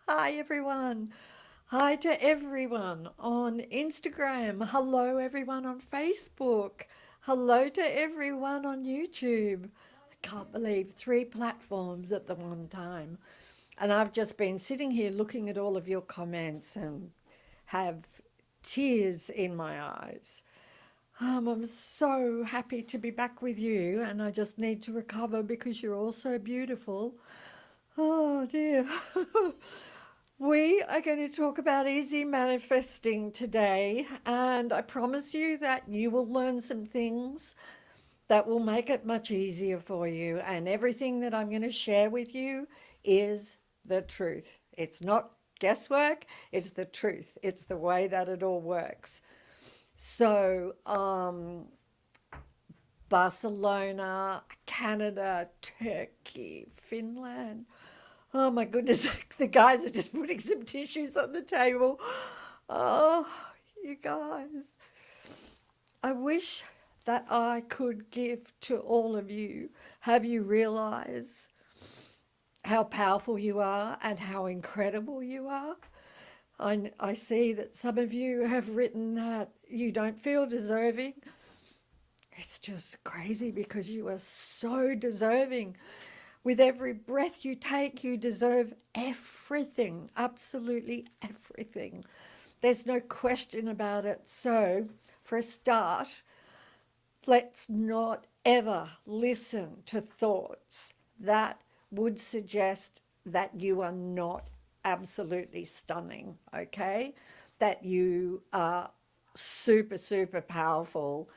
Hi, everyone. Hi to everyone on Instagram. Hello, everyone on Facebook. Hello to everyone on YouTube. I can't believe 3 platforms at the one time. And I've just been sitting here looking at all of your comments and have tears in my eyes. I'm so happy to be back with you, and I just need to recover because you're all so beautiful. Oh dear. We are going to talk about easy manifesting today, and I promise you that you will learn some things that will make it much easier for you. And everything that I'm going to share with you is the truth. It's not guesswork, it's the truth. It's the way that it all works. So, Barcelona, Canada, Turkey, Finland. Oh my goodness, the guys are just putting some tissues on the table. Oh, you guys. I wish that I could give to all of you, have you realize how powerful you are and how incredible you are. I see that some of you have written that you don't feel deserving. It's just crazy because you are so deserving. With every breath you take, you deserve everything, absolutely everything. There's no question about it. So, for a start, let's not ever listen to thoughts that would suggest that you are not absolutely stunning, okay? That you are super, super powerful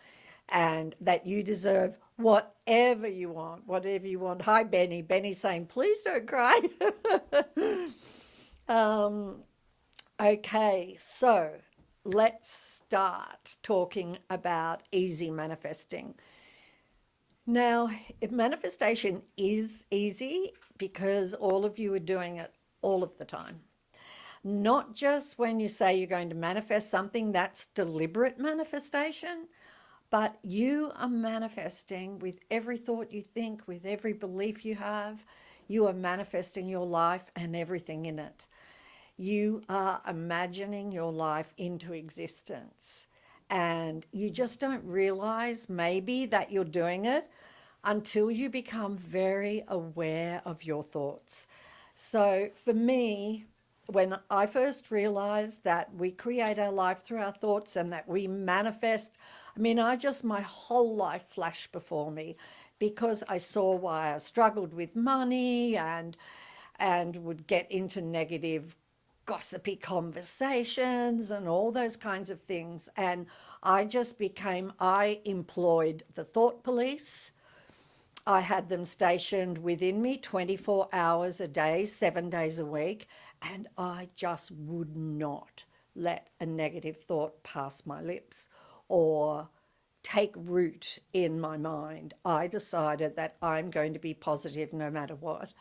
and that you deserve whatever you want, whatever you want. Hi, Benny. Benny's saying, please don't cry. um, okay, so let's start talking about easy manifesting. Now, if manifestation is easy because all of you are doing it all of the time. Not just when you say you're going to manifest something, that's deliberate manifestation, but you are manifesting with every thought you think, with every belief you have. You are manifesting your life and everything in it. You are imagining your life into existence. And you just don't realize maybe that you're doing it until you become very aware of your thoughts. So for me, when I first realized that we create our life through our thoughts and that we manifest, I mean, my whole life flashed before me because I saw why I struggled with money and would get into negative gossipy conversations and all those kinds of things. And I employed the thought police. I had them stationed within me 24 hours a day, 7 days a week, and I just would not let a negative thought pass my lips or take root in my mind. I decided that I'm going to be positive no matter what.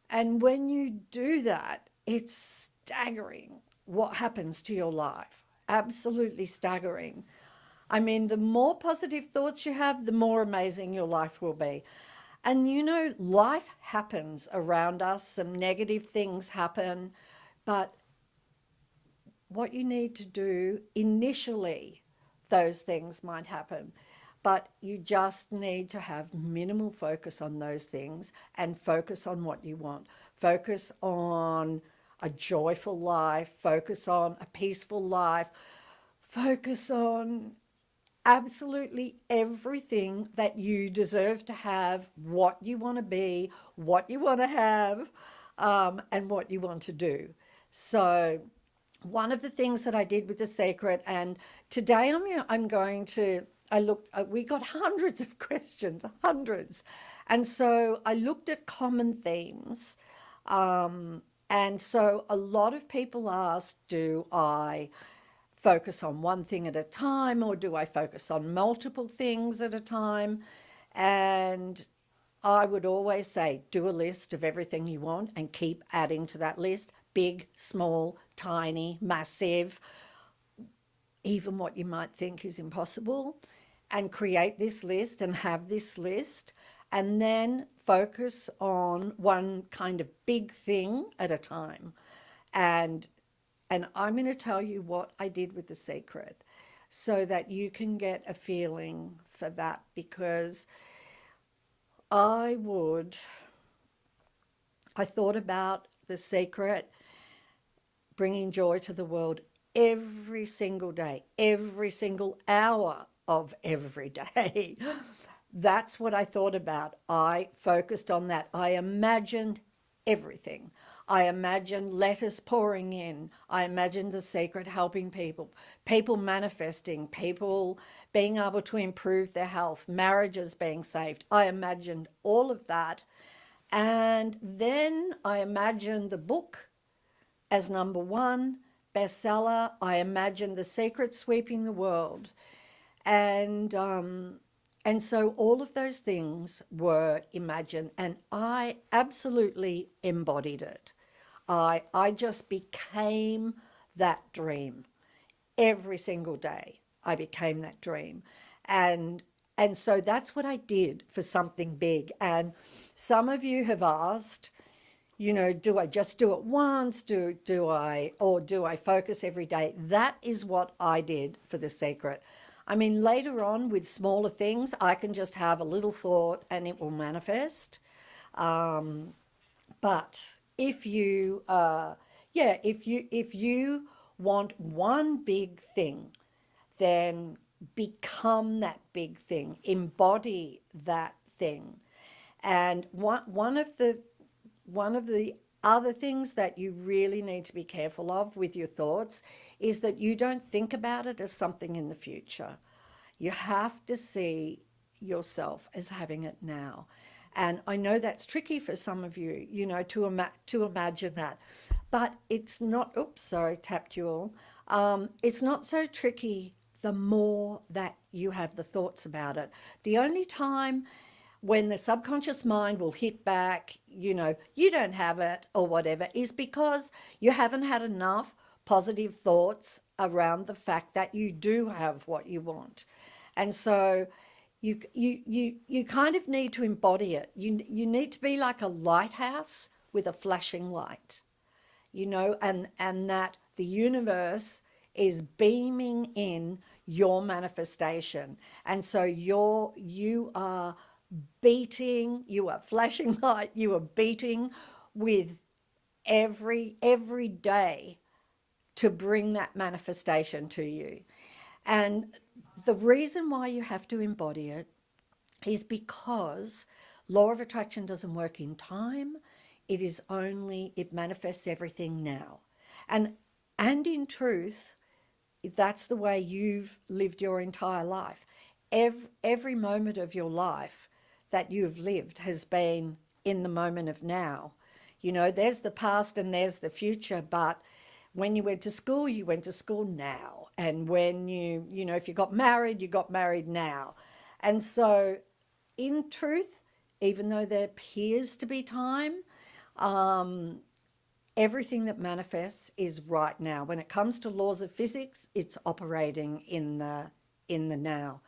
And when you do that, it's staggering what happens to your life. Absolutely staggering. I mean, the more positive thoughts you have, the more amazing your life will be. And you know, life happens around us, some negative things happen, but what you need to do initially, those things might happen. But you just need to have minimal focus on those things and focus on what you want. Focus on a joyful life, focus on a peaceful life, focus on absolutely everything that you deserve to have, what you want to be, what you want to have, and what you want to do. So, one of the things that I did with The Secret, and today I'm going to, we got hundreds of questions, hundreds. And so I looked at common themes. And so a lot of people asked, do I focus on one thing at a time or do I focus on multiple things at a time? And I would always say, do a list of everything you want and keep adding to that list, big, small, tiny, massive, even what you might think is impossible, and create this list and have this list, and then focus on one kind of big thing at a time. And I'm going to tell you what I did with The Secret so that you can get a feeling for that, because I would, I thought about The Secret bringing joy to the world every single day, every single hour of every day. That's what I thought about. I focused on that. I imagined everything. I imagined letters pouring in. I imagined The Secret helping people, people manifesting, people being able to improve their health, marriages being saved. I imagined all of that. And then I imagined the book as number one bestseller. I imagined The Secret sweeping the world. And so all of those things were imagined, and I absolutely embodied it. I just became that dream every single day. I became that dream. And so that's what I did for something big. And some of you have asked, do I just do it once? Do I focus every day? That is what I did for The Secret. I mean, later on with smaller things, I can just have a little thought and it will manifest. But if you, if you want one big thing, then become that big thing, embody that thing. And one of the other things that you really need to be careful of with your thoughts is that you don't think about it as something in the future. You have to see yourself as having it now. And I know that's tricky for some of you, to imagine that. But it's not, oops, sorry, tapped you all. It's not so tricky the more that you have the thoughts about it. The only time when the subconscious mind will hit back, you don't have it or whatever, is because you haven't had enough positive thoughts around the fact that you do have what you want. And so you kind of need to embody it. You need to be like a lighthouse with a flashing light, and that the universe is beaming in your manifestation. And so you are beating, you are flashing light, you are beating with every day to bring that manifestation to you. And the reason why you have to embody it is because law of attraction doesn't work in time. It manifests everything now. And in truth, that's the way you've lived your entire life. Every moment of your life that you've lived has been in the moment of now. There's the past and there's the future, but when you went to school now. And when if you got married now. And so in truth, even though there appears to be time, everything that manifests is right now. When it comes to laws of physics, it's operating in the now.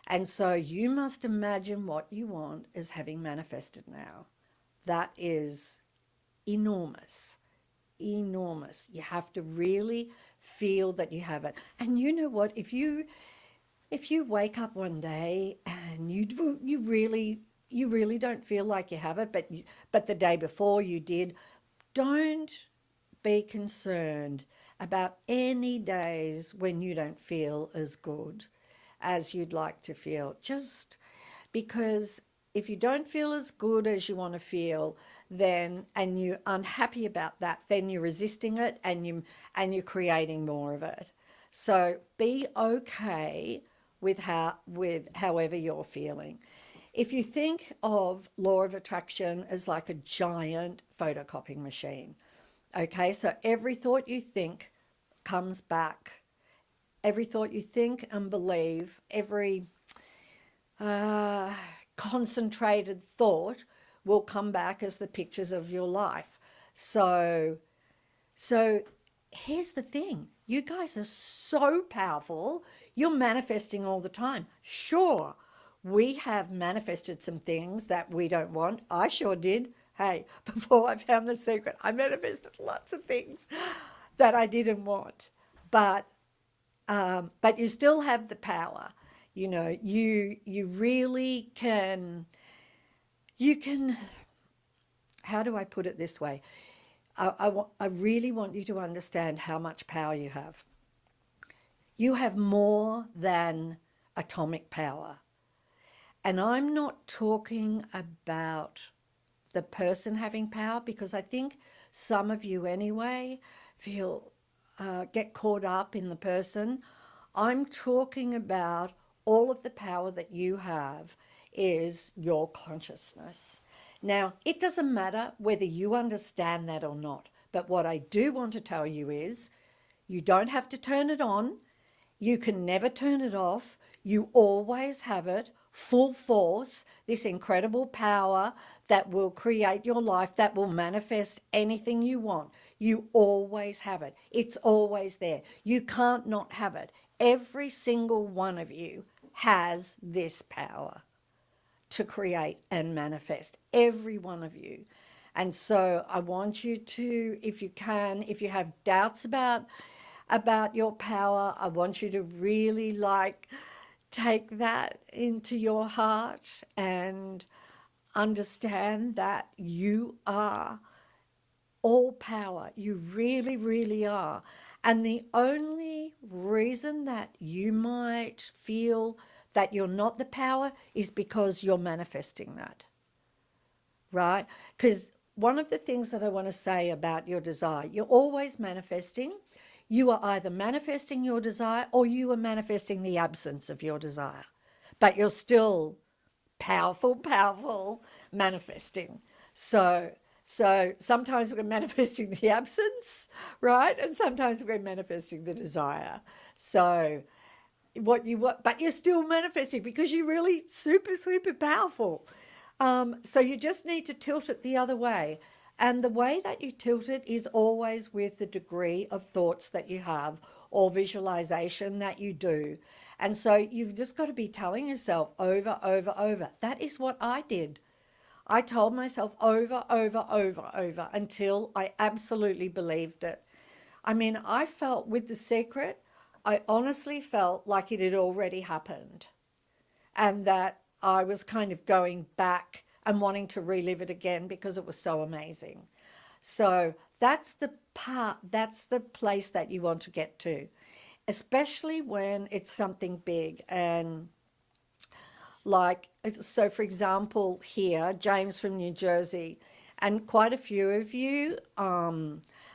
And so you must imagine what you want as having manifested now. That is enormous. Enormous. You have to really feel that you have it. And you know what? If you wake up one day and you really don't feel like you have it, but the day before you did, don't be concerned about any days when you don't feel as good as you'd like to feel. Just because if you don't feel as good as you want to feel, then, and you're unhappy about that, then you're resisting it and you're creating more of it. So be okay with however you're feeling. If you think of law of attraction as like a giant photocopying machine, okay, so every thought you think comes back. Every thought you think and believe, every concentrated thought will come back as the pictures of your life. So here's the thing. You guys are so powerful. You're manifesting all the time. Sure, we have manifested some things that we don't want. I sure did. hey, before I found the secret, I manifested lots of things that I didn't want. But but you still have the power. You know, you really can. You can. How do I put it this way? I really want you to understand how much power you have. You have more than atomic power. And I'm not talking about the person having power, because I think some of you anyway feel get caught up in the person. I'm talking about all of the power that you have is your consciousness. Now, it doesn't matter whether you understand that or not, but what I do want to tell you is you don't have to turn it on. You can never turn it off. You always have it full force, this incredible power that will create your life, that will manifest anything you want. You always have it. It's always there. You can't not have it. Every single one of you has this power to create and manifest, every one of you. And so I want you to, if you can, if you have doubts about your power, I want you to really take that into your heart and understand that you are all power. You really, really are. And the only reason that you might feel that you're not the power is because you're manifesting that, right? Because one of the things that I want to say about your desire, you're always manifesting. You are either manifesting your desire or you are manifesting the absence of your desire. But you're still powerful, powerful manifesting. So sometimes we're manifesting the absence, right? And sometimes we're manifesting the desire. So what you want, but you're still manifesting because you're really super, super powerful. So you just need to tilt it the other way. And the way that you tilt it is always with the degree of thoughts that you have or visualization that you do. And so you've just got to be telling yourself over. That is what I did. I told myself over until I absolutely believed it. I mean, I felt with The Secret, I honestly felt like it had already happened and that I was kind of going back and wanting to relive it again because it was so amazing. So that's the part, that's the place that you want to get to, especially when it's something big. And like, so for example, here, James from New Jersey, and quite a few of you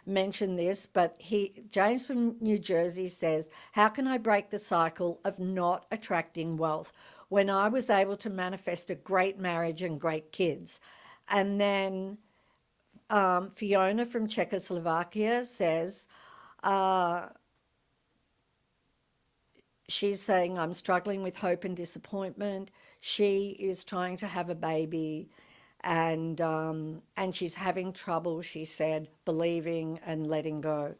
mentioned this, but James from New Jersey says, how can I break the cycle of not attracting wealth when I was able to manifest a great marriage and great kids? And then Fiona from Czechoslovakia says, she's saying, I'm struggling with hope and disappointment. She is trying to have a baby and she's having trouble, she said, believing and letting go.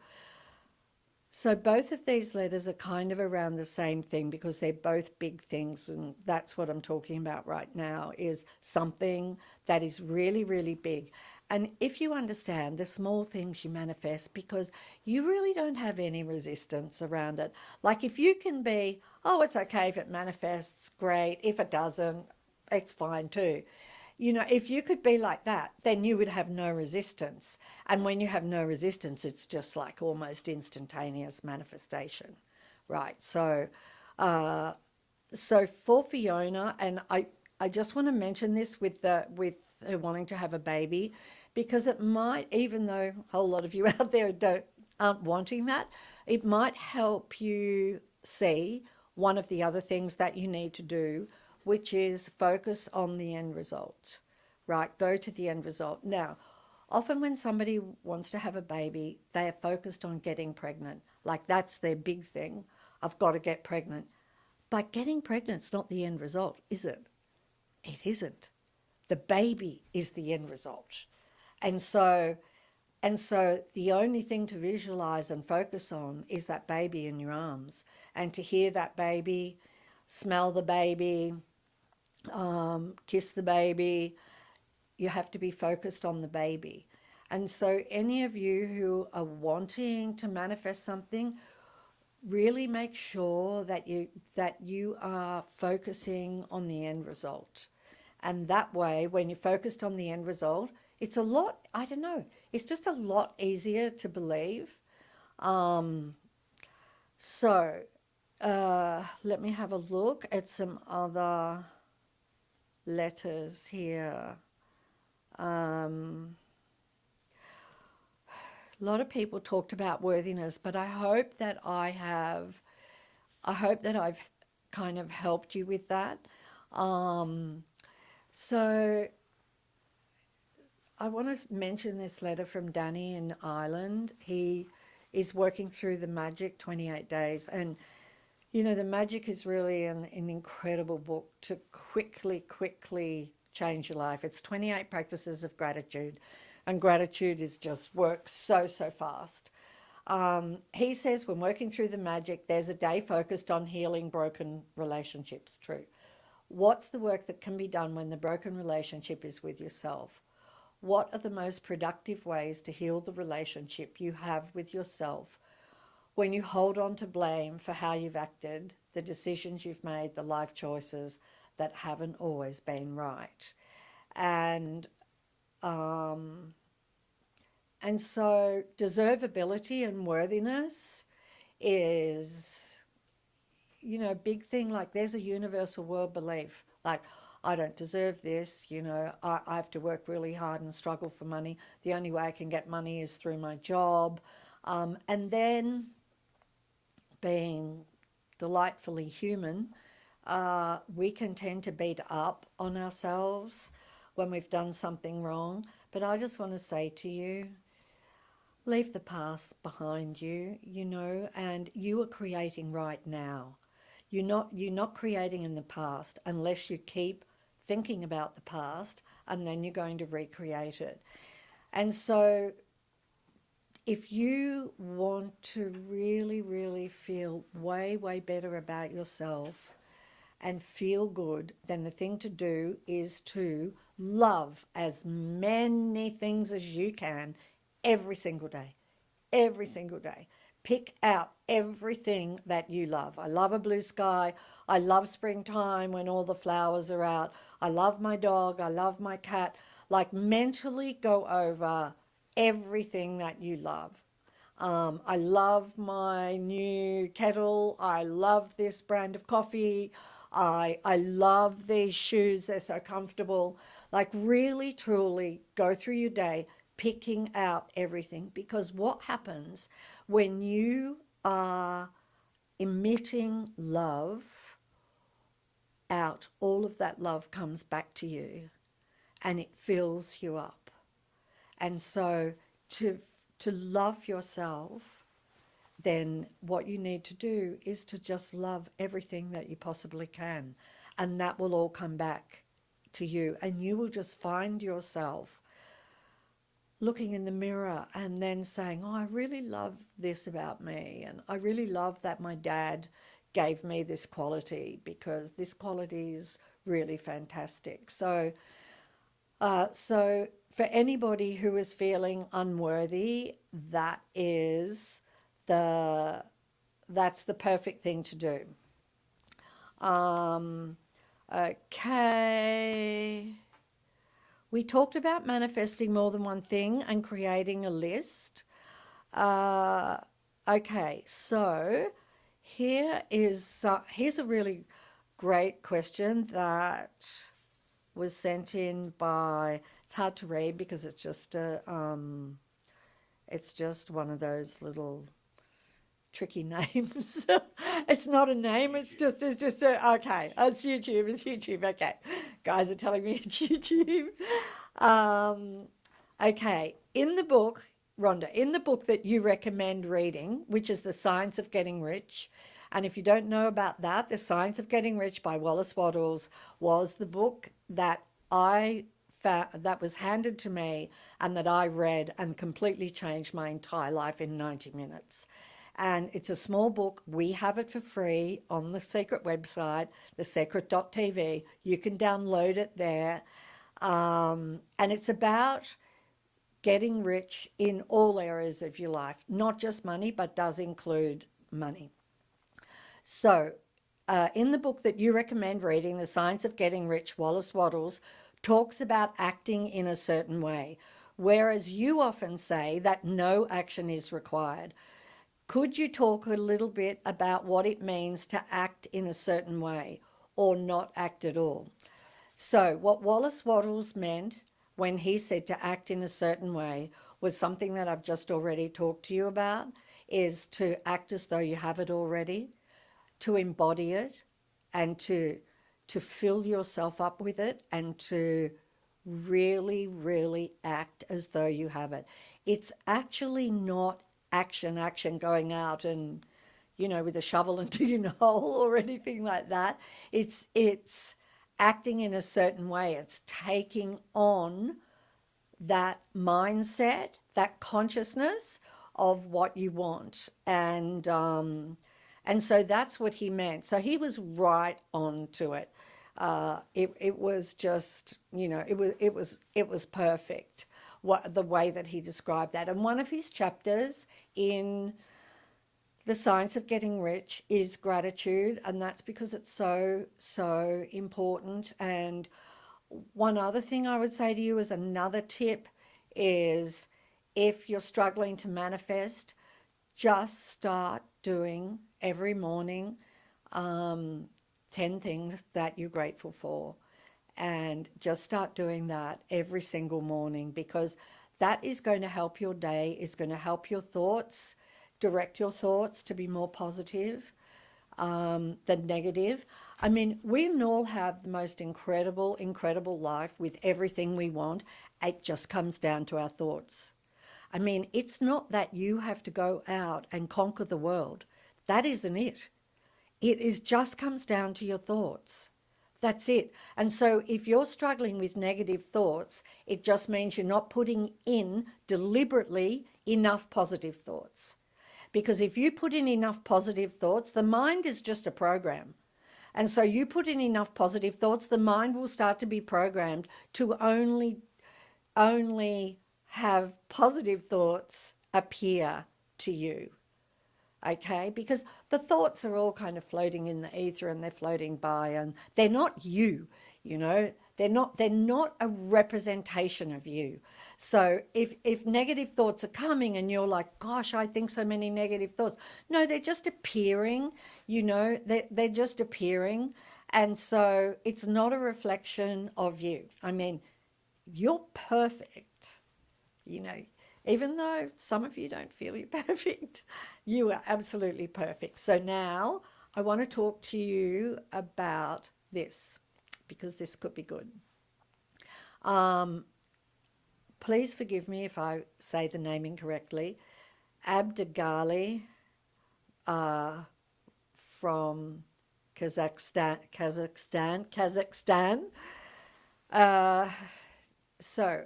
So both of these letters are kind of around the same thing because they're both big things, and that's what I'm talking about right now, is something that is really, really big. And if you understand the small things you manifest, because you really don't have any resistance around it. Like if you can be, oh, it's okay if it manifests, great. If it doesn't, it's fine too. You know, if you could be like that, then you would have no resistance. And when you have no resistance, it's just like almost instantaneous manifestation, right? So for Fiona, and I just want to mention this with her wanting to have a baby, because it might, even though a whole lot of you out there aren't wanting that, it might help you see one of the other things that you need to do, which is focus on the end result, right? Go to the end result. Now, often when somebody wants to have a baby, they are focused on getting pregnant. Like that's their big thing. I've got to get pregnant. But getting pregnant's not the end result, is it? It isn't. The baby is the end result. And so the only thing to visualize and focus on is that baby in your arms, and to hear that baby, smell the baby, kiss the baby, you have to be focused on the baby. And so any of you who are wanting to manifest something, really make sure that you are focusing on the end result. And that way, when you're focused on the end result, it's a lot, I don't know, it's just a lot easier to believe. Um, so let me have a look at some other letters here. A lot of people talked about worthiness, but I hope that I've kind of helped you with that. Um, so I want to mention this letter from Danny in Ireland. He is working through the Magic 28 Days. And, you know, the Magic is really an incredible book to quickly change your life. It's 28 practices of gratitude. And gratitude is just works so fast. He says when working through the magic, there's a day focused on healing broken relationships. True. What's the work that can be done when the broken relationship is with yourself? What are the most productive ways to heal the relationship you have with yourself when you hold on to blame for how you've acted, the decisions you've made, the life choices that haven't always been right? And And so deservability and worthiness is, you know, a big thing. Like there's a universal world belief. Like, I don't deserve this, you know, I have to work really hard and struggle for money. The only way I can get money is through my job. And then being delightfully human, we can tend to beat up on ourselves when we've done something wrong. But I just want to say to you, leave the past behind you, you know, and you are creating right now. You're not creating in the past unless you keep thinking about the past, and then you're going to recreate it. And so if you want to really feel way better about yourself and feel good, then the thing to do is to love as many things as you can every single day. Every single day. Pick out everything that you love. I love a blue sky. I love springtime when all the flowers are out. I love my dog. I love my cat. Like mentally go over everything that you love. I love my new kettle. I love this brand of coffee. I love these shoes. They're so comfortable. Like really, truly go through your day picking out everything, because what happens when you are emitting love out, all of that love comes back to you and it fills you up. And so to love yourself, then what you need to do is to just love everything that you possibly can, and that will all come back to you, and you will just find yourself looking in the mirror and then saying, oh, I really love this about me, and I really love that my dad gave me this quality, because this quality is really fantastic. So for anybody who is feeling unworthy, that's the perfect thing to do. Okay. We talked about manifesting more than one thing and creating a list. Okay, so here's a really great question that was sent in by, it's hard to read because it's just one of those little tricky names. It's not a name, it's just okay, it's YouTube, okay. Guys are telling me it's YouTube. Okay, in the book, Rhonda, in the book that you recommend reading, which is The Science of Getting Rich, and if you don't know about that, The Science of Getting Rich by Wallace Wattles was the book that that was handed to me and that I read and completely changed my entire life in 90 minutes. And it's a small book. We have it for free on the secret website, thesecret.tv. You can download it there. And it's about getting rich in all areas of your life, not just money, but does include money. So, in the book that you recommend reading, The Science of Getting Rich, Wallace Wattles talks about acting in a certain way, whereas you often say that no action is required. Could you talk a little bit about what it means to act in a certain way or not act at all? So, what Wallace Wattles meant when he said to act in a certain way was something that I've just already talked to you about, is to act as though you have it already, to embody it, and to fill yourself up with it, and to really act as though you have it. It's actually not action going out and, with a shovel and digging a hole or anything like that. It's acting in a certain way. It's taking on that mindset, that consciousness of what you want. And so that's what he meant. So he was right on to it. It was just, it was perfect, the way that he described that. And one of his chapters in The Science of Getting Rich is gratitude, and that's because it's so important. And one other thing I would say to you as another tip is, if you're struggling to manifest, just start doing every morning 10 things that you're grateful for. And just start doing that every single morning, because that is going to help your day, is going to help your thoughts, direct your thoughts to be more positive than negative. I mean, we can all have the most incredible life with everything we want. It just comes down to our thoughts. I mean, it's not that you have to go out and conquer the world. That isn't it. It is just comes down to your thoughts. That's it. And so if you're struggling with negative thoughts, it just means you're not putting in deliberately enough positive thoughts. Because if you put in enough positive thoughts, the mind is just a program. And so you put in enough positive thoughts, the mind will start to be programmed to only have positive thoughts appear to you. Okay, because the thoughts are all kind of floating in the ether, and they're floating by, and they're not you, they're not a representation of you. So if negative thoughts are coming and you're like, gosh, I think so many negative thoughts, no, they're just appearing, they're just appearing. And so it's not a reflection of you. I mean, you're perfect, even though some of you don't feel you're perfect, you are absolutely perfect. So now I want to talk to you about this, because this could be good. Please forgive me if I say the name incorrectly. Abdagali from Kazakhstan. So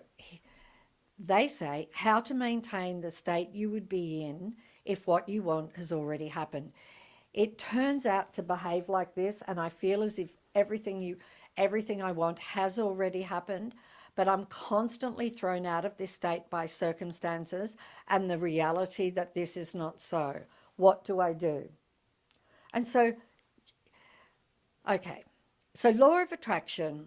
they say how to maintain the state you would be in if what you want has already happened. It turns out to behave like this, and I feel as if everything I want has already happened, but I'm constantly thrown out of this state by circumstances and the reality that this is not so. What do I do? And so, okay, so law of attraction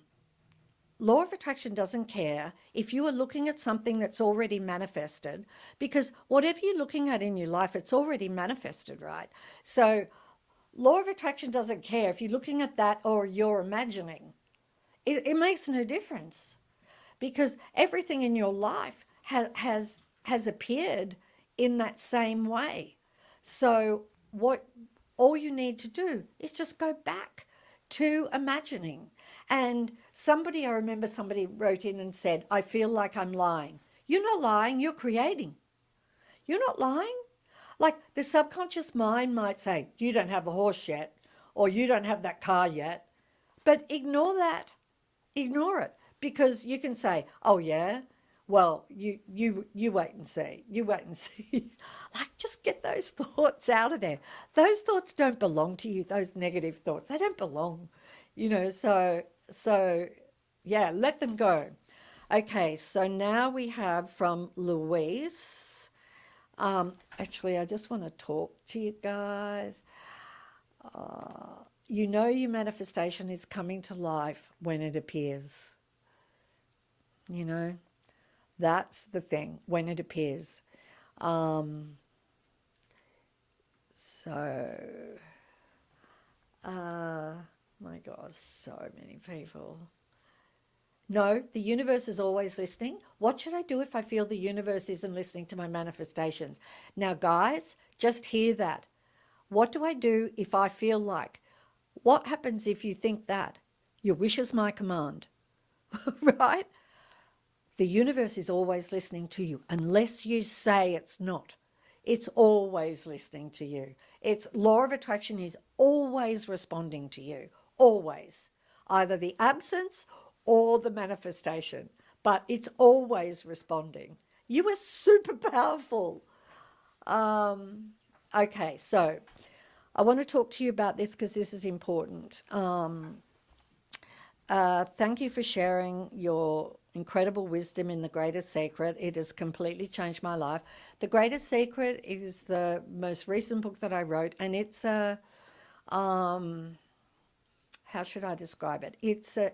doesn't care if you are looking at something that's already manifested, because whatever you're looking at in your life, it's already manifested, right? So law of attraction doesn't care if you're looking at that or you're imagining. It makes no difference, because everything in your life has appeared in that same way. So all you need to do is just go back to imagining. And I remember somebody wrote in and said, I feel like I'm lying. You're not lying, you're creating. You're not lying. Like, the subconscious mind might say, you don't have a horse yet, or you don't have that car yet. But ignore that. Ignore it. Because you can say, oh yeah, well, you wait and see. You wait and see. Like, just get those thoughts out of there. Those thoughts don't belong to you, those negative thoughts. They don't belong. So Yeah, let them go. Okay, so now we have from Louise. Actually, I just want to talk to you guys. You know your manifestation is coming to life when it appears. You know, that's the thing, when it appears. Um, so, my God, so many people. No, the universe is always listening. What should I do if I feel the universe isn't listening to my manifestations? Now, guys, just hear that. What do I do if I feel like? What happens if you think that? Your wish is my command, right? The universe is always listening to you unless you say it's not. It's always listening to you. Its law of attraction is always responding to you, always. Either the absence or the manifestation, but it's always responding. You are super powerful. Okay, so I want to talk to you about this because this is important. Thank you for sharing your incredible wisdom in The Greatest Secret. It has completely changed my life. The Greatest Secret is the most recent book that I wrote, and it's a, how should I describe it? It's a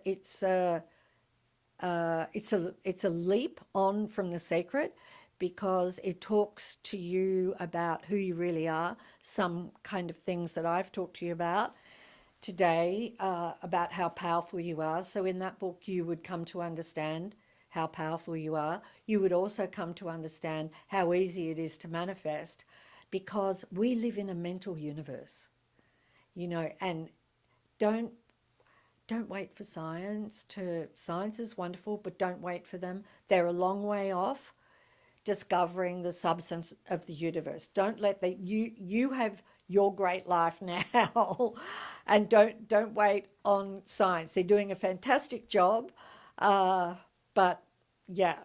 leap on from The Secret because it talks to you about who you really are, some kind of things that I've talked to you about today, about how powerful you are. So in that book, you would come to understand how powerful you are. You would also come to understand how easy it is to manifest because we live in a mental universe, and don't don't wait for science is wonderful, but don't wait for them. They're a long way off discovering the substance of the universe. Don't let you have your great life now, and don't wait on science. They're doing a fantastic job, but yeah,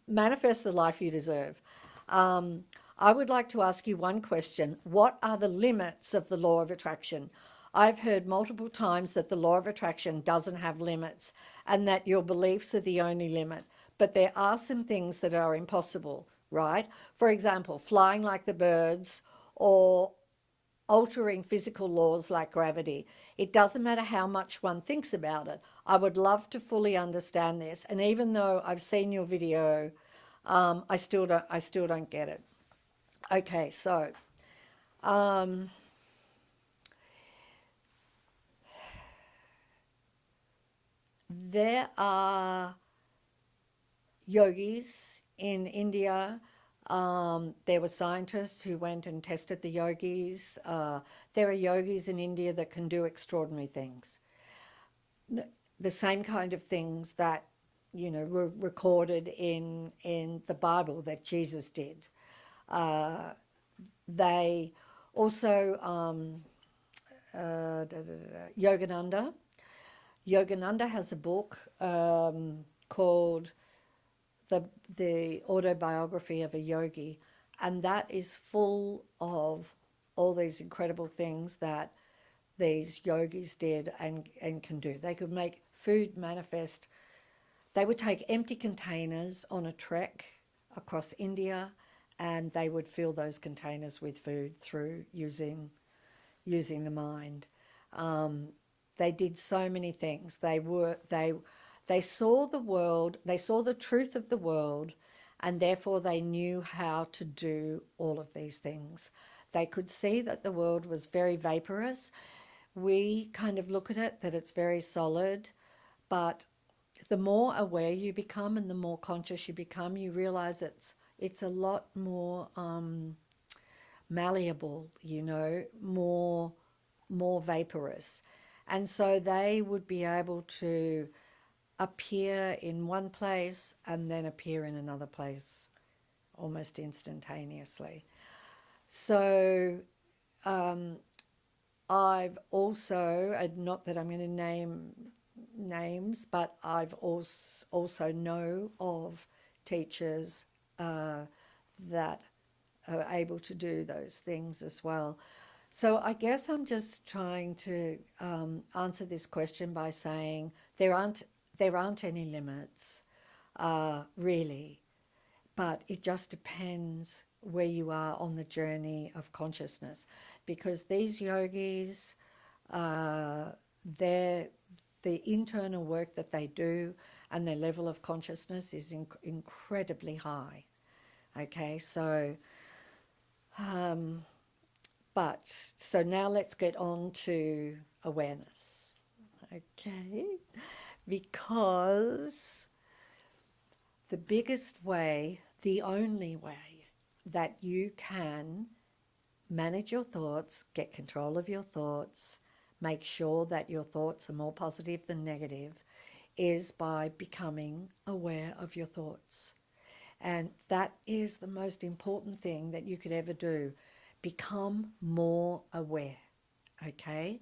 manifest the life you deserve. I would like to ask you one question. What are the limits of the law of attraction? I've heard multiple times that the law of attraction doesn't have limits and that your beliefs are the only limit. But there are some things that are impossible, right? For example, flying like the birds or altering physical laws like gravity. It doesn't matter how much one thinks about it. I would love to fully understand this. And even though I've seen your video, I still don't get it. Okay, so there are yogis in India. There were scientists who went and tested the yogis. There are yogis in India that can do extraordinary things. The same kind of things that, were recorded in the Bible that Jesus did. They also, Yogananda. Yogananda has a book called the the autobiography of a yogi, and that is full of all these incredible things that these yogis did and can do. They could make food manifest. They would take empty containers on a trek across India, and they would fill those containers with food through using the mind. Um, they did so many things. They saw the world, they saw the truth of the world, and therefore they knew how to do all of these things. They could see that the world was very vaporous. We kind of look at it that it's very solid, but the more aware you become and the more conscious you become, you realize it's a lot more malleable, more vaporous. And so they would be able to appear in one place and then appear in another place almost instantaneously. So I've also, and not that I'm going to name names, but I've also know of teachers that are able to do those things as well. So I guess I'm just trying to answer this question by saying there aren't there aren't any limits, really, but it just depends where you are on the journey of consciousness, because these yogis, their the internal work that they do and their level of consciousness is incredibly high. Okay, so but so now let's get on to awareness. Okay, because the biggest way, the only way that you can manage your thoughts, get control of your thoughts, make sure that your thoughts are more positive than negative, is by becoming aware of your thoughts. And that is the most important thing that you could ever do. Become more aware, okay?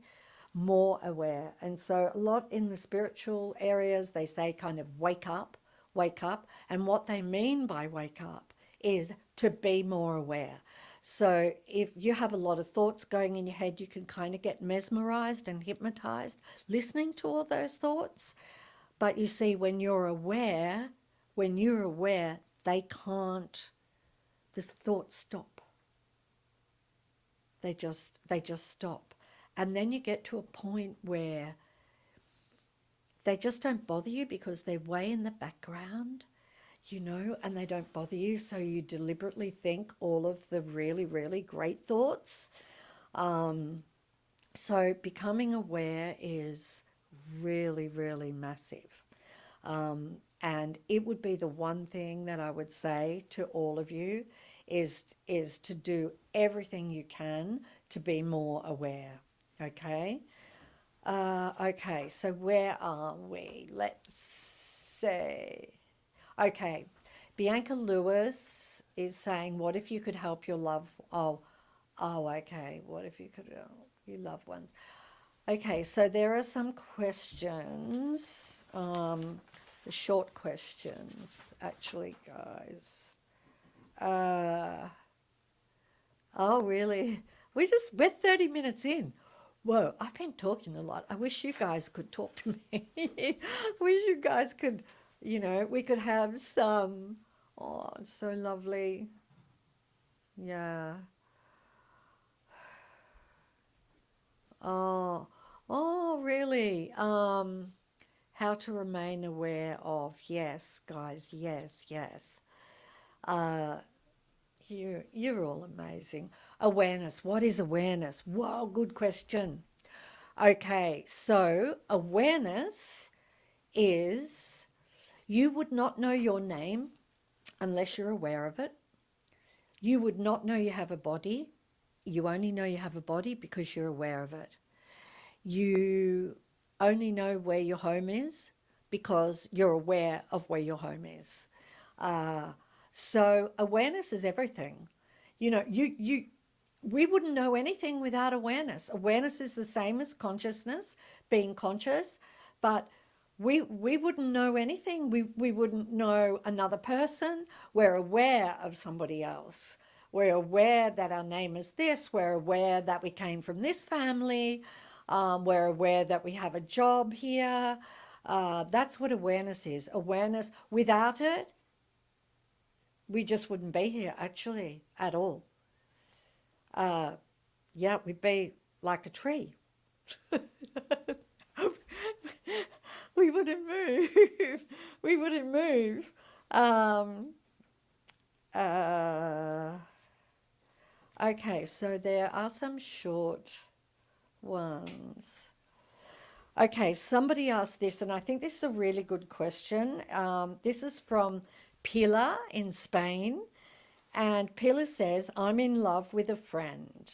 More aware. And so a lot in the spiritual areas, they say kind of wake up, wake up. And what they mean by wake up is to be more aware. So if you have a lot of thoughts going in your head, you can kind of get mesmerized and hypnotized listening to all those thoughts. But you see, when you're aware, they can't, the thoughts stop. They just stop. And then you get to a point where they just don't bother you because they're way in the background, and they don't bother you. So you deliberately think all of the really, really great thoughts. So becoming aware is really, really massive. And it would be the one thing that I would say to all of you is to do everything you can to be more aware. Okay? Okay, so where are we? Let's see. Okay, Bianca Lewis is saying, what if you could help your okay. What if you could help your loved ones? Okay, so there are some questions, the short questions, actually, guys. Oh, really? We're 30 minutes in. Whoa, I've been talking a lot. I wish you guys could talk to me. Wish you guys could, we could have some. Oh, it's so lovely. Yeah. Oh, really? How to remain aware of. Yes, guys, yes. Uh, you're all amazing. Awareness. What is awareness? Wow, good question. Okay, so awareness is you would not know your name unless you're aware of it. You would not know you have a body. You only know you have a body because you're aware of it. You only know where your home is because you're aware of where your home is. So awareness is everything. We wouldn't know anything without awareness. Awareness is the same as consciousness, being conscious, but we wouldn't know anything. We wouldn't know another person. We're aware of somebody else. We're aware that our name is this. We're aware that we came from this family. We're aware that we have a job here. That's what awareness is. Awareness, without it, we just wouldn't be here, actually, at all. Yeah, we'd be like a tree. We wouldn't move. We wouldn't move. Okay, so there are some short ones. Okay, somebody asked this, and I think this is a really good question. This is from Pilar in Spain. And Pilar says, I'm in love with a friend.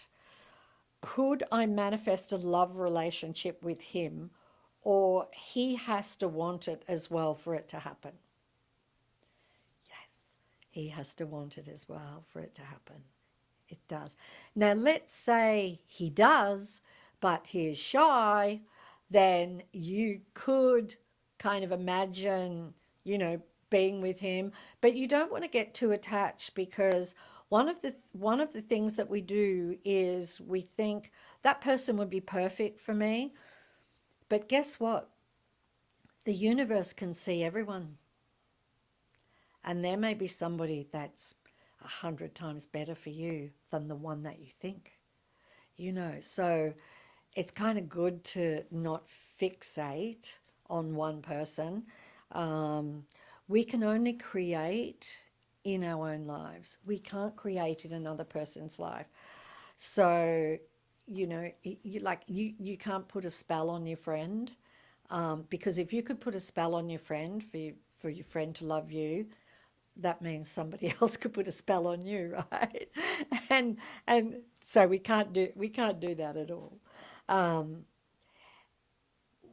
Could I manifest a love relationship with him, or he has to want it as well for it to happen? Yes, he has to want it as well for it to happen. It does. Now, let's say he does, but he is shy, then you could kind of imagine, being with him, but you don't want to get too attached, because one of the things that we do is we think that person would be perfect for me, but guess what? The universe can see everyone. And there may be somebody that's 100 times better for you than the one that you think, So it's kind of good to not fixate on one person. Um, we can only create in our own lives. We can't create in another person's life. So, you can't put a spell on your friend, because if you could put a spell on your friend for your friend to love you, that means somebody else could put a spell on you, right? And and so we can't do that at all. Um,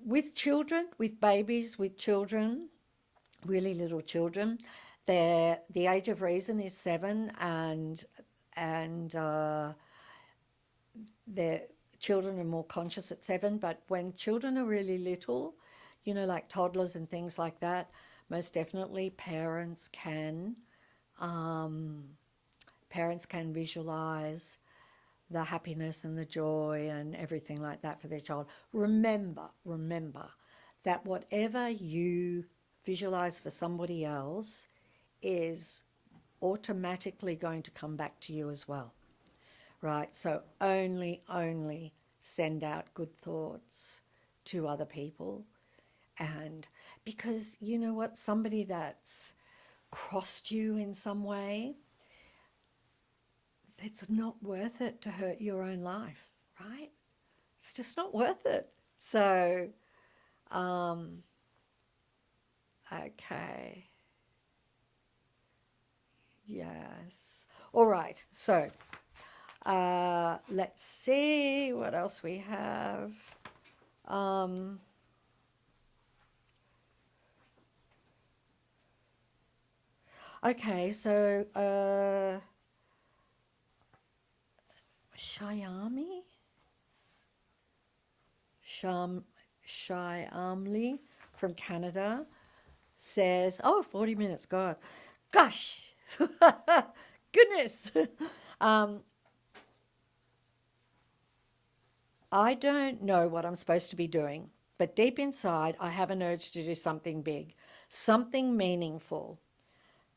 with children, with babies, with children, really little children, the age of reason is 7, and their children are more conscious at 7. But when children are really little, like toddlers and things like that, most definitely um, parents can visualize the happiness and the joy and everything like that for their child. Remember that whatever you visualize for somebody else is automatically going to come back to you as well, right? So only send out good thoughts to other people. And because you know what, somebody that's crossed you in some way, it's not worth it to hurt your own life, right? It's just not worth it. So, um, okay, yes. All right, so let's see what else we have. Um, okay, so Shyami? Shyamli from Canada says, oh, 40 minutes, God. Gosh, goodness. um, I don't know what I'm supposed to be doing, but deep inside, I have an urge to do something big, something meaningful.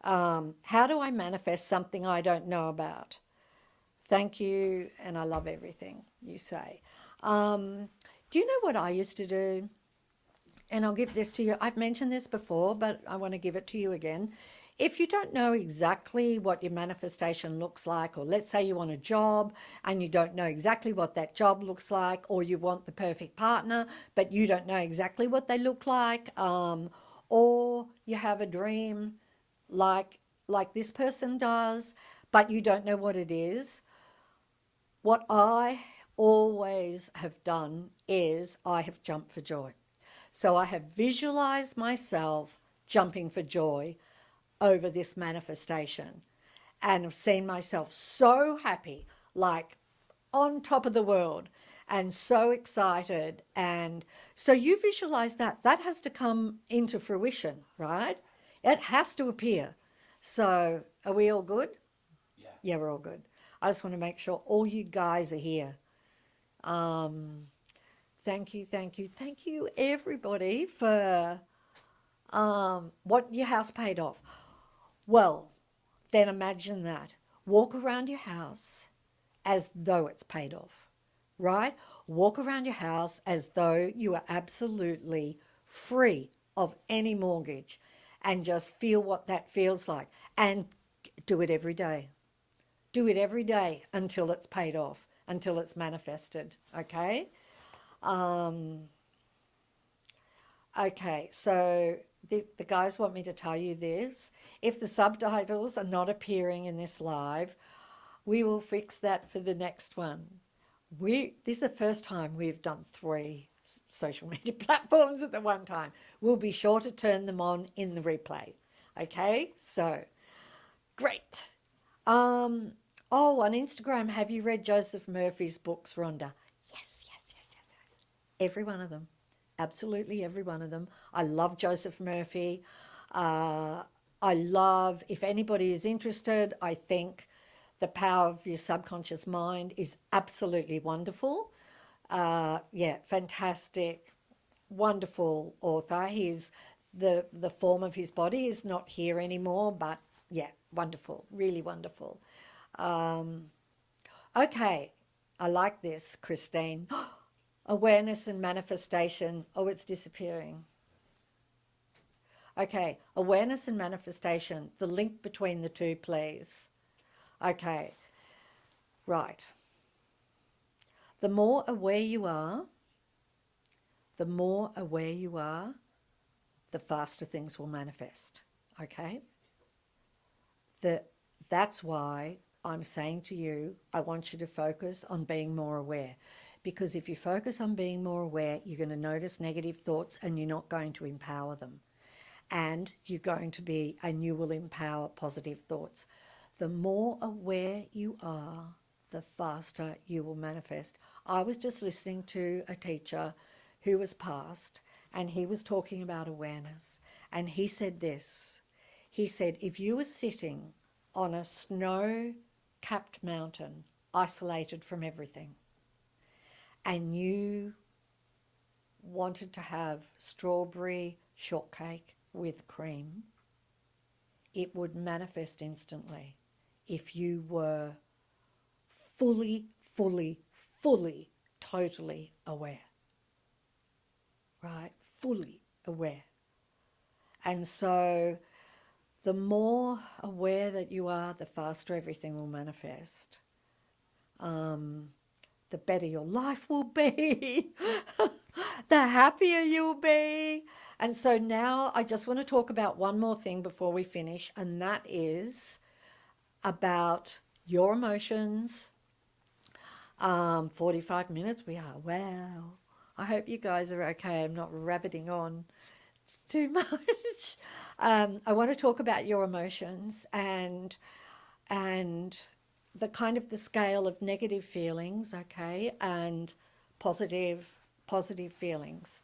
How do I manifest something I don't know about? Thank you, and I love everything you say. Do you know what I used to do? And I'll give this to you. I've mentioned this before, but I want to give it to you again. If you don't know exactly what your manifestation looks like, or let's say you want a job and you don't know exactly what that job looks like, or you want the perfect partner, but you don't know exactly what they look like, or you have a dream like this person does, but you don't know what it is. What I always have done is I have jumped for joy. So I have visualized myself jumping for joy over this manifestation, and have seen myself so happy, like on top of the world, and so excited. And so you visualize that. That has to come into fruition, right? It has to appear. So are we all good? Yeah. Yeah, we're all good. I just want to make sure all you guys are here. Um, thank you, everybody, for what your house paid off. Well, then imagine that. Walk around your house as though it's paid off, right? Walk around your house as though you are absolutely free of any mortgage, and just feel what that feels like. And do it every day. Do it every day until it's paid off, until it's manifested, okay? Um, okay, so the guys want me to tell you this. If the subtitles are not appearing in this live, we will fix that for the next one. This is the first time we've done 3 social media platforms at the one time. We'll be sure to turn them on in the replay. Okay, so great. Um, oh, on Instagram, have you read Joseph Murphy's books, Rhonda? Yes. Every one of them. Absolutely every one of them. I love Joseph Murphy. Uh, I love, if anybody is interested, I think The Power of Your Subconscious Mind is absolutely wonderful. Yeah, fantastic. wonderful author. He's the form of his body is not here anymore, but yeah, wonderful, really wonderful. Um, okay, I like this, Christine. Awareness and manifestation. Oh, it's disappearing. Okay, awareness and manifestation. The link between the two, please. Okay, right. The more aware you are, the more aware you are, the faster things will manifest. Okay? The, that's why I'm saying to you, I want you to focus on being more aware. Because if you focus on being more aware, you're going to notice negative thoughts and you're not going to empower them. And you're going to be, and you will empower positive thoughts. The more aware you are, the faster you will manifest. I was just listening to a teacher who was passed, and he was talking about awareness. And he said this. He said, if you were sitting on a snow-capped mountain, isolated from everything, and you wanted to have strawberry shortcake with cream, it would manifest instantly if you were fully, totally aware, right? Fully aware. And so the more aware that you are, the faster everything will manifest. The better your life will be, the happier you'll be. And so now I just want to talk about one more thing before we finish, and that is about your emotions. 45 minutes we are. Wow. I hope you guys are okay. I'm not rabbiting on too much. I want to talk about your emotions and the kind of the scale of negative feelings, okay, and positive feelings.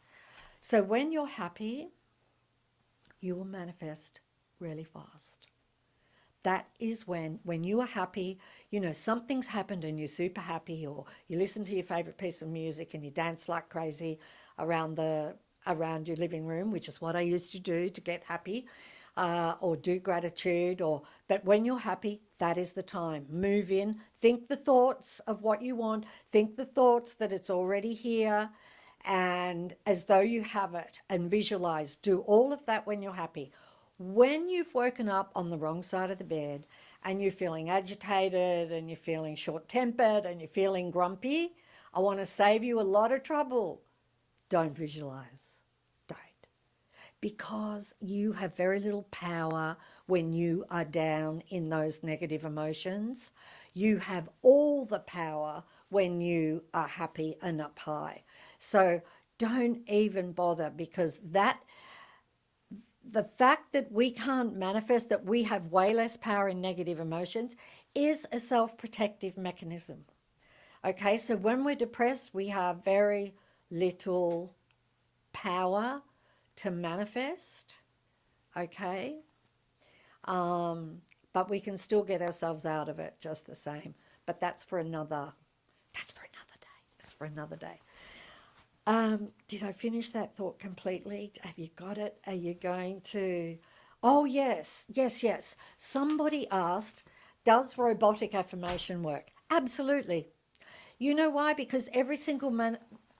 So when you're happy, you will manifest really fast. That is when you are happy, you know, something's happened and you're super happy, or you listen to your favorite piece of music and you dance like crazy around your living room, which is what I used to do to get happy, or do gratitude. But when you're happy, that is the time. Move in, think the thoughts of what you want, think the thoughts that it's already here, and as though you have it, and visualize. Do all of that when you're happy. When you've woken up on the wrong side of the bed and you're feeling agitated and you're feeling short-tempered and you're feeling grumpy, I want to save you a lot of trouble. Don't visualize. Don't. Because you have very little power when you are down in those negative emotions. You have all the power when you are happy and up high. So don't even bother, because the fact that we can't manifest, that we have way less power in negative emotions, is a self-protective mechanism. Okay, so when we're depressed, we have very little power to manifest, okay? But we can still get ourselves out of it just the same. But that's for another day. That's for another day. Did I finish that thought completely? Have you got it? Are you going to? Oh, yes. Somebody asked, does robotic affirmation work? Absolutely. You know why? Because every single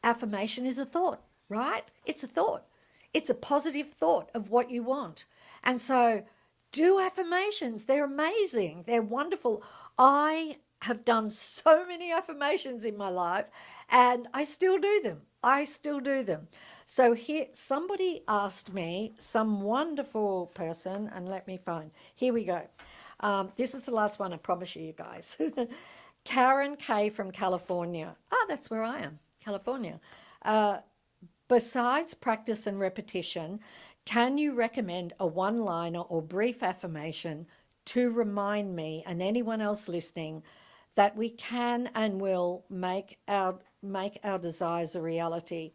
affirmation is a thought, right? It's a thought. It's a positive thought of what you want. And so do affirmations. They're amazing. They're wonderful. I have done so many affirmations in my life, and I still do them. So here, somebody asked me, some wonderful person, and let me find. Here we go. This is the last one, I promise you guys. Karen K from California. That's where I am, California. Besides practice and repetition, can you recommend a one-liner or brief affirmation to remind me and anyone else listening that we can and will make our desires a reality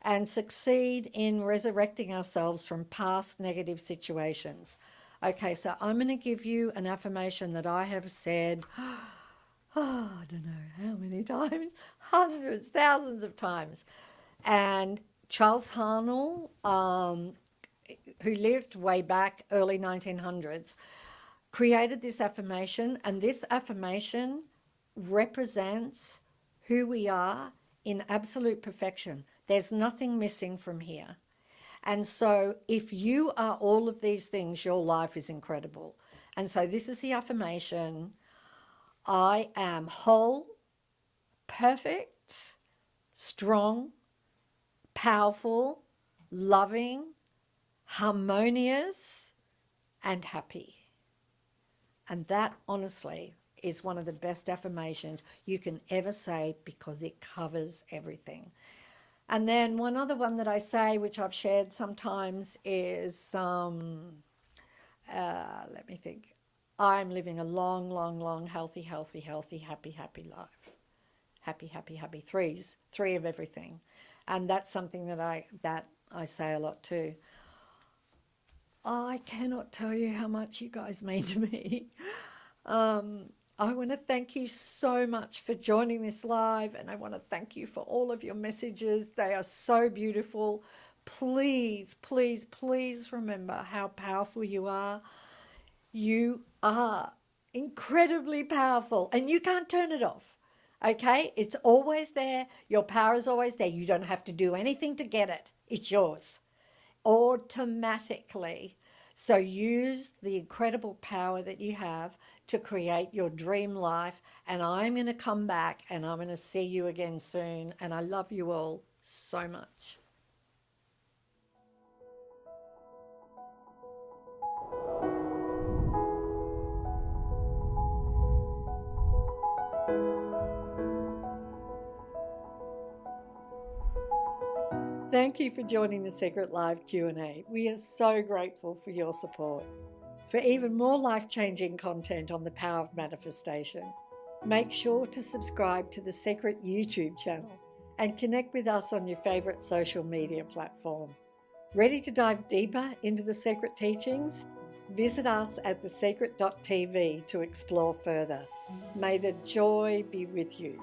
and succeed in resurrecting ourselves from past negative situations? Okay, so I'm going to give you an affirmation that I have said, I don't know how many times, hundreds, thousands of times. And Charles Harnell, who lived way back early 1900s, created this affirmation, and this affirmation represents who we are in absolute perfection. There's nothing missing from here. And so if you are all of these things, your life is incredible. And so this is the affirmation: I am whole, perfect, strong, powerful, loving, harmonious, and happy. And that, honestly, is one of the best affirmations you can ever say, because it covers everything. And then one other one that I say, which I've shared sometimes, is let me think. I'm living a long, long, long, healthy, healthy, healthy, happy, happy life. Happy, happy, happy. Three of everything. And that's something that I say a lot too. I cannot tell you how much you guys mean to me. I want to thank you so much for joining this live, and I want to thank you for all of your messages. They are so beautiful. Please, please, please remember how powerful you are. You are incredibly powerful, and you can't turn it off. Okay? It's always there. Your power is always there. You don't have to do anything to get it. It's yours automatically. So use the incredible power that you have to create your dream life. And I'm going to come back and I'm going to see you again soon. And I love you all so much. Thank you for joining the Secret Live Q&A. We are so grateful for your support. For even more life-changing content on the power of manifestation, make sure to subscribe to the Secret YouTube channel and connect with us on your favorite social media platform. Ready to dive deeper into the secret teachings? Visit us at thesecret.tv to explore further. May the joy be with you.